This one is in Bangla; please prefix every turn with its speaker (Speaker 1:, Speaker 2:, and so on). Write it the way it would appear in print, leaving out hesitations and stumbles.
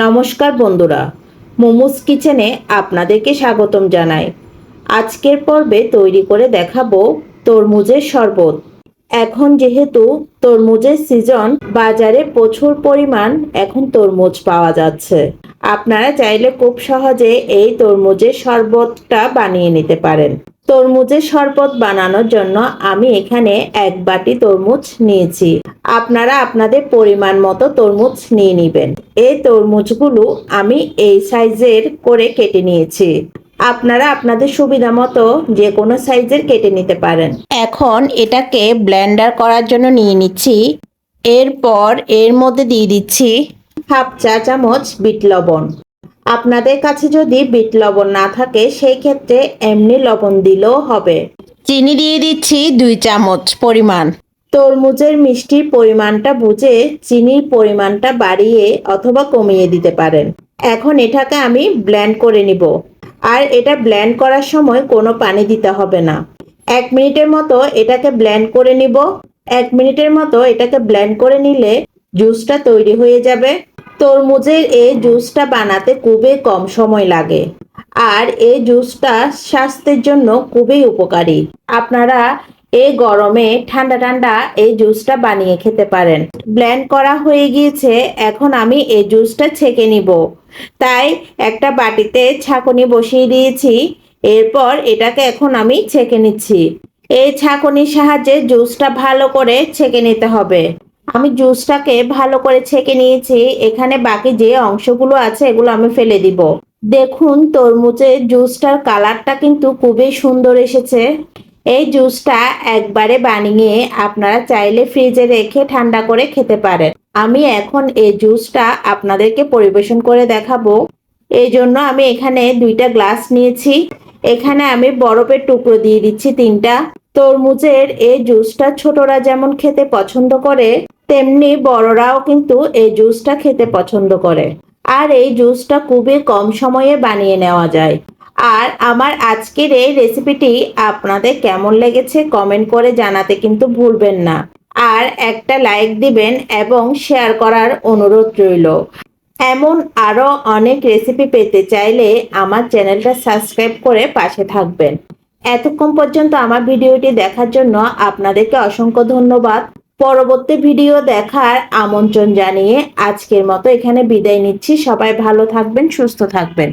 Speaker 1: নমস্কার বন্ধুরা, মোমোস কিচেনে আপনাদেরকে স্বাগতম জানাই। আজকের পর্বে তৈরি করে দেখাবো তরমুজের শরবত। এখন যেহেতু তরমুজের সিজন, বাজারে প্রচুর পরিমাণ এখন তরমুজ পাওয়া যাচ্ছে। আপনারা চাইলে খুব সহজে এই তরমুজের শরবতটা বানিয়ে নিতে পারেন। তরমুজের শরবত বানানোর জন্য আমি এখানে 1 বাটি তরমুজ নিয়েছি। আপনারা আপনাদের পরিমাণ মতো তরমুজ নিয়ে নেবেন। এই তরমুজগুলো আমি এই সাইজের করে কেটে নিয়েছি। আপনারা আপনাদের সুবিধা মতো যে কোনো সাইজের কেটে নিতে পারেন। এখন এটাকে ব্লেন্ডার করার জন্য নিয়ে নিচ্ছি। এরপর এর মধ্যে দিয়ে দিচ্ছি হাফ চা চামচ বিট লবণ। আপনাদের কাছে যদি বিট লবণ না থাকে সেই ক্ষেত্রে এমনি লবণ দিলেও হবে। চিনি দিয়ে দিচ্ছি 2 চামচ পরিমাণ। তরমুজের মিষ্টির পরিমাণটা বুঝে চিনির পরিমাণটা বাড়িয়ে অথবা কমিয়ে দিতে পারেন। এখন এটাকে আমি ব্লেন্ড করে নিব। আর এটা ব্লেন্ড করার সময় কোনো পানি দিতে হবে না। 1 মিনিটের মতো এটাকে ব্লেন্ড করে নিব। 1 মিনিটের মতো এটাকে ব্লেন্ড করে নিলে জুসটা তৈরি হয়ে যাবে। তরমুজের এই জুসটা বানাতে খুবই কম সময় লাগে। আর এই জুসটা স্বাস্থ্যের জন্য খুবই উপকারী। আপনারা এই গরমে ঠান্ডা ঠান্ডা এই জুসটা বানিয়ে খেতে পারেন। ব্লেন্ড করা হয়ে গিয়েছে, এখন আমি এই জুসটা ছেঁকে নিব। তাই একটা বাটিতে ছাঁকনি বসিয়ে দিয়েছি। এরপর এটাকে এখন আমি ছেঁকে নিচ্ছি। এই ছাঁকনির সাহায্যে জুসটা ভালো করে ছেঁকে নিতে হবে। আমি জুসটাকে ভালো করে ছেঁকে নিয়েছি। এখানে বাকি যে অংশগুলো আছে এগুলো আমি ফেলে দিব। দেখুন তরমুজের জুসটার কালারটা কিন্তু খুবই সুন্দর এসেছে। এই জুসটা একবারে বানিয়ে আপনারা চাইলে ফ্রিজে রেখে ঠান্ডা করে খেতে পারেন। আমি এখন এই জুসটা আপনাদেরকে পরিবেশন করে দেখাবো। এই জন্য আমি এখানে 2টা গ্লাস নিয়েছি। এখানে আমি বরফের টুকরো দিয়ে দিচ্ছি 3টা। তরমুজের এই জুসটা ছোটরা যেমন খেতে পছন্দ করে, তেমনি বড়রাও কিন্তু এই জুসটা খেতে পছন্দ করে। আর এই জুসটা খুবই কম সময়ে বানিয়ে নেওয়া যায়। আর আমার আজকের এই রেসিপিটি আপনাদের কেমন লেগেছে কমেন্ট করে জানাতে কিন্তু ভুলবেন না। আর একটা লাইক দিবেন এবং শেয়ার করার অনুরোধ রইল। এমন আরও অনেক রেসিপি পেতে চাইলে আমার চ্যানেলটা সাবস্ক্রাইব করে পাশে থাকবেন। এতক্ষণ পর্যন্ত আমার ভিডিওটি দেখার জন্য আপনাদেরকে অসংখ্য ধন্যবাদ। পরবর্তী ভিডিও দেখার আমন্ত্রণ জানিয়ে আজকের মতো এখানে বিদায় নিচ্ছি। সবাই ভালো থাকবেন, সুস্থ থাকবেন।